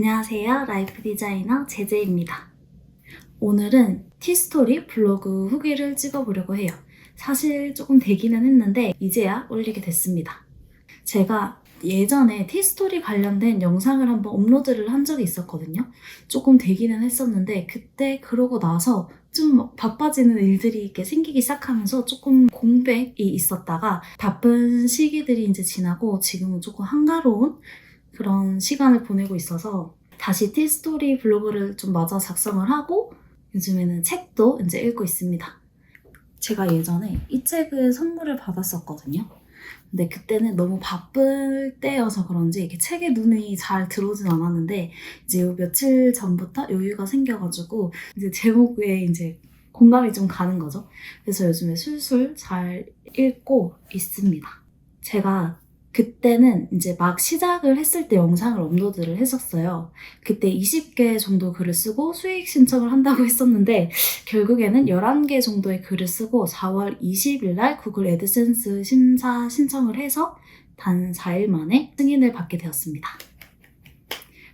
안녕하세요. 라이프 디자이너 제제입니다. 오늘은 티스토리 블로그 후기를 찍어보려고 해요. 사실 조금 되기는 했는데 이제야 올리게 됐습니다. 제가 예전에 티스토리 관련된 영상을 한번 업로드를 한 적이 있었거든요. 조금 되기는 했었는데 그때 그러고 나서 좀 바빠지는 일들이 이렇게 생기기 시작하면서 조금 공백이 있었다가 바쁜 시기들이 이제 지나고 지금은 조금 한가로운 그런 시간을 보내고 있어서 다시 티스토리 블로그를 좀 마저 작성을 하고 요즘에는 책도 이제 읽고 있습니다. 제가 예전에 이 책을 선물을 받았었거든요. 근데 그때는 너무 바쁠 때여서 그런지 이렇게 책에 눈이 잘 들어오진 않았는데 이제 요 며칠 전부터 여유가 생겨가지고 이제 제목에 이제 공감이 좀 가는 거죠. 그래서 요즘에 술술 잘 읽고 있습니다. 제가 그때는 이제 막 시작을 했을 때 영상을 업로드를 했었어요. 그때 20개 정도 글을 쓰고 수익 신청을 한다고 했었는데 결국에는 11개 정도의 글을 쓰고 4월 20일 날 구글 애드센스 심사 신청을 해서 단 4일 만에 승인을 받게 되었습니다.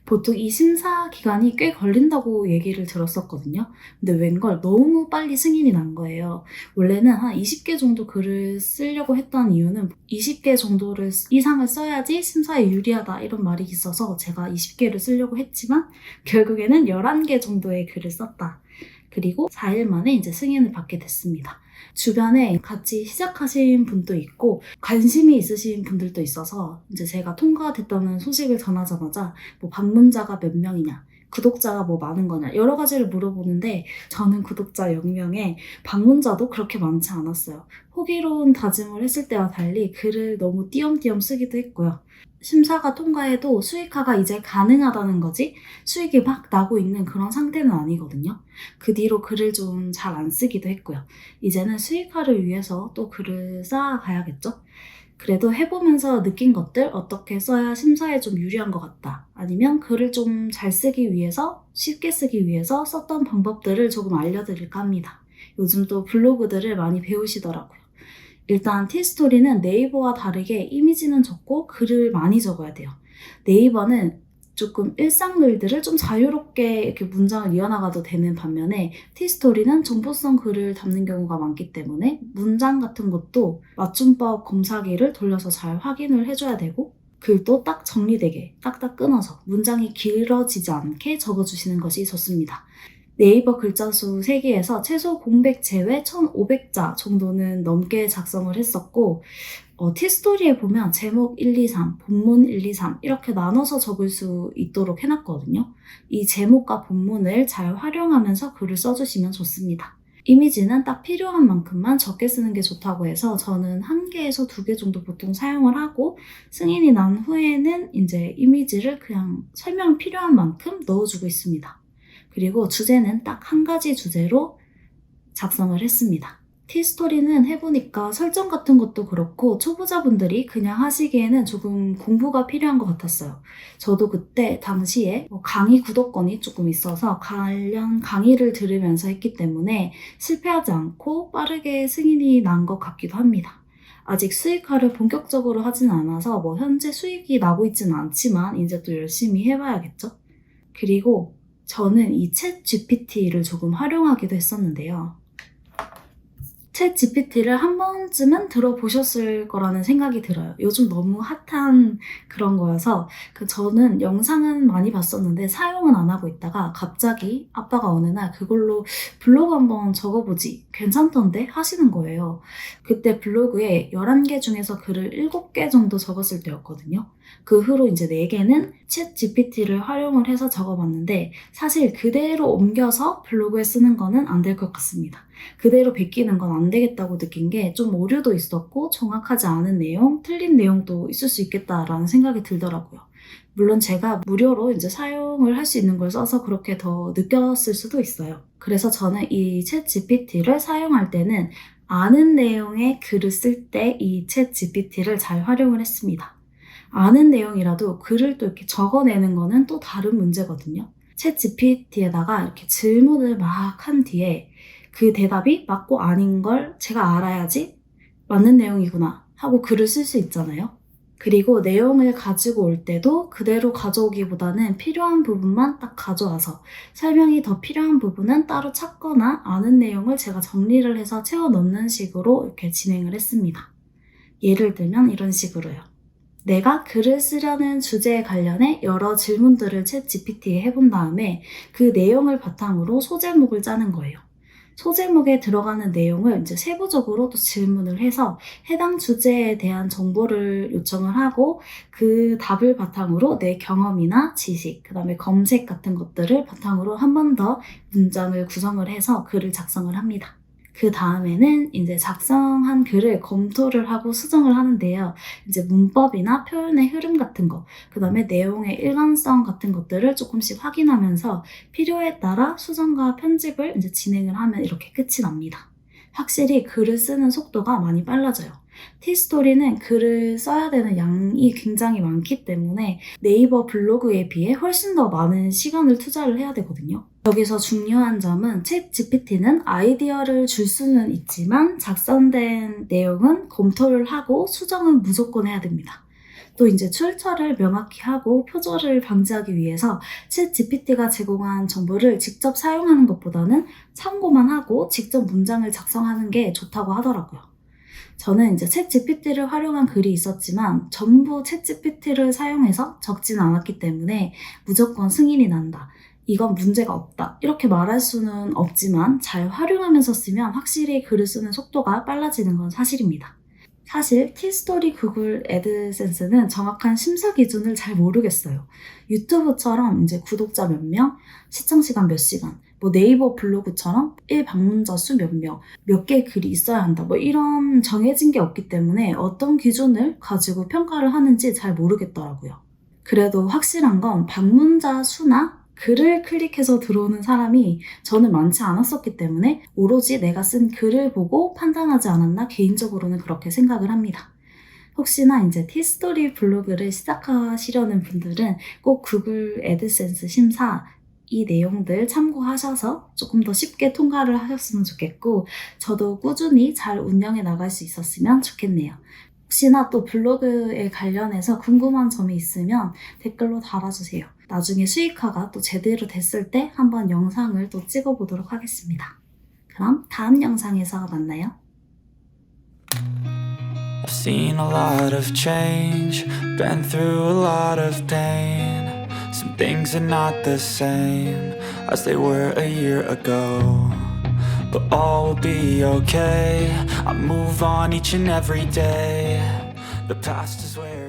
보통 이 심사 기간이 꽤 걸린다고 얘기를 들었었거든요. 근데 웬걸 너무 빨리 승인이 난 거예요. 원래는 한 20개 정도 글을 쓰려고 했던 이유는 20개 정도를 이상을 써야지 심사에 유리하다 이런 말이 있어서 제가 20개를 쓰려고 했지만 결국에는 11개 정도의 글을 썼다. 그리고 4일 만에 이제 승인을 받게 됐습니다. 주변에 같이 시작하신 분도 있고 관심이 있으신 분들도 있어서 이제 제가 통과됐다는 소식을 전하자마자 뭐 방문자가 몇 명이냐, 구독자가 뭐 많은 거냐 여러 가지를 물어보는데 저는 구독자 0명에 방문자도 그렇게 많지 않았어요. 호기로운 다짐을 했을 때와 달리 글을 너무 띄엄띄엄 쓰기도 했고요. 심사가 통과해도 수익화가 이제 가능하다는 거지 수익이 막 나고 있는 그런 상태는 아니거든요. 그 뒤로 글을 좀 잘 안 쓰기도 했고요. 이제는 수익화를 위해서 또 글을 쌓아가야겠죠? 그래도 해보면서 느낀 것들 어떻게 써야 심사에 좀 유리한 것 같다. 아니면 글을 좀 잘 쓰기 위해서 쉽게 쓰기 위해서 썼던 방법들을 조금 알려드릴까 합니다. 요즘 또 블로그들을 많이 배우시더라고요. 일단 티스토리는 네이버와 다르게 이미지는 적고 글을 많이 적어야 돼요. 네이버는 조금 일상글들을 좀 자유롭게 이렇게 문장을 이어나가도 되는 반면에 티스토리는 정보성 글을 담는 경우가 많기 때문에 문장 같은 것도 맞춤법 검사기를 돌려서 잘 확인을 해줘야 되고 글도 딱 정리되게 딱딱 끊어서 문장이 길어지지 않게 적어주시는 것이 좋습니다. 네이버 글자 수 3개에서 최소 공백 제외 1,500자 정도는 넘게 작성을 했었고 티스토리에 보면 제목 1, 2, 3, 본문 1, 2, 3 이렇게 나눠서 적을 수 있도록 해놨거든요. 이 제목과 본문을 잘 활용하면서 글을 써주시면 좋습니다. 이미지는 딱 필요한 만큼만 적게 쓰는 게 좋다고 해서 저는 1개에서 2개 정도 보통 사용을 하고 승인이 난 후에는 이제 이미지를 그냥 설명 필요한 만큼 넣어주고 있습니다. 그리고 주제는 딱 1가지 주제로 작성을 했습니다. 티스토리는 해보니까 설정 같은 것도 그렇고 초보자분들이 그냥 하시기에는 조금 공부가 필요한 것 같았어요. 저도 그때 당시에 강의 구독권이 조금 있어서 관련 강의를 들으면서 했기 때문에 실패하지 않고 빠르게 승인이 난 것 같기도 합니다. 아직 수익화를 본격적으로 하진 않아서 현재 수익이 나고 있지는 않지만 이제 또 열심히 해봐야겠죠? 그리고 저는 이 챗 GPT를 조금 활용하기도 했었는데요. 챗 GPT를 한 번쯤은 들어보셨을 거라는 생각이 들어요. 요즘 너무 핫한 그런 거여서 저는 영상은 많이 봤었는데 사용은 안 하고 있다가 갑자기 아빠가 어느 날 그걸로 블로그 한번 적어보지 괜찮던데 하시는 거예요. 그때 블로그에 11개 중에서 글을 7개 정도 적었을 때였거든요. 그 후로 이제 4개는 챗 GPT를 활용을 해서 적어봤는데 사실 그대로 옮겨서 블로그에 쓰는 거는 안 될 것 같습니다. 그대로 베끼는 건 안 되겠다고 느낀 게 좀 오류도 있었고 정확하지 않은 내용, 틀린 내용도 있을 수 있겠다라는 생각이 들더라고요. 물론 제가 무료로 이제 사용을 할 수 있는 걸 써서 그렇게 더 느꼈을 수도 있어요. 그래서 저는 이 챗 GPT를 사용할 때는 아는 내용의 글을 쓸 때 이 챗 GPT를 잘 활용을 했습니다. 아는 내용이라도 글을 또 이렇게 적어내는 거는 또 다른 문제거든요. 챗 GPT에다가 이렇게 질문을 막 한 뒤에 그 대답이 맞고 아닌 걸 제가 알아야지 맞는 내용이구나 하고 글을 쓸 수 있잖아요. 그리고 내용을 가지고 올 때도 그대로 가져오기보다는 필요한 부분만 딱 가져와서 설명이 더 필요한 부분은 따로 찾거나 아는 내용을 제가 정리를 해서 채워 넣는 식으로 이렇게 진행을 했습니다. 예를 들면 이런 식으로요. 내가 글을 쓰려는 주제에 관련해 여러 질문들을 챗 GPT에 해본 다음에 그 내용을 바탕으로 소제목을 짜는 거예요. 소제목에 들어가는 내용을 이제 세부적으로 또 질문을 해서 해당 주제에 대한 정보를 요청을 하고 그 답을 바탕으로 내 경험이나 지식, 그 다음에 검색 같은 것들을 바탕으로 한 번 더 문장을 구성을 해서 글을 작성을 합니다. 그 다음에는 이제 작성한 글을 검토를 하고 수정을 하는데요. 이제 문법이나 표현의 흐름 같은 거, 그 다음에 내용의 일관성 같은 것들을 조금씩 확인하면서 필요에 따라 수정과 편집을 이제 진행을 하면 이렇게 끝이 납니다. 확실히 글을 쓰는 속도가 많이 빨라져요. 티스토리는 글을 써야 되는 양이 굉장히 많기 때문에 네이버 블로그에 비해 훨씬 더 많은 시간을 투자를 해야 되거든요. 여기서 중요한 점은 챗 GPT는 아이디어를 줄 수는 있지만 작성된 내용은 검토를 하고 수정은 무조건 해야 됩니다. 또 이제 출처를 명확히 하고 표절을 방지하기 위해서 챗 GPT가 제공한 정보를 직접 사용하는 것보다는 참고만 하고 직접 문장을 작성하는 게 좋다고 하더라고요. 저는 이제 챗 GPT를 활용한 글이 있었지만 전부 챗 GPT를 사용해서 적진 않았기 때문에 무조건 승인이 난다. 이건 문제가 없다. 이렇게 말할 수는 없지만 잘 활용하면서 쓰면 확실히 글을 쓰는 속도가 빨라지는 건 사실입니다. 사실 티스토리 구글 애드센스는 정확한 심사 기준을 잘 모르겠어요. 유튜브처럼 이제 구독자 몇 명, 시청 시간 몇 시간, 뭐 네이버 블로그처럼 1방문자 수 몇 명, 몇 개의 글이 있어야 한다. 뭐 이런 정해진 게 없기 때문에 어떤 기준을 가지고 평가를 하는지 잘 모르겠더라고요. 그래도 확실한 건 방문자 수나 글을 클릭해서 들어오는 사람이 저는 많지 않았었기 때문에 오로지 내가 쓴 글을 보고 판단하지 않았나 개인적으로는 그렇게 생각을 합니다. 혹시나 이제 티스토리 블로그를 시작하시려는 분들은 꼭 구글 애드센스 심사 이 내용들 참고하셔서 조금 더 쉽게 통과를 하셨으면 좋겠고 저도 꾸준히 잘 운영해 나갈 수 있었으면 좋겠네요. 혹시나 또 블로그에 관련해서 궁금한 점이 있으면 댓글로 달아주세요. 나중에 수익화가 또 제대로 됐을 때 한번 영상을 또 찍어보도록 하겠습니다. 그럼 다음 영상에서 만나요. I've seen a lot of change, been through a lot of pain. Some things are not the same as they were a year ago. But all will be okay, I move on each and every day. The past is where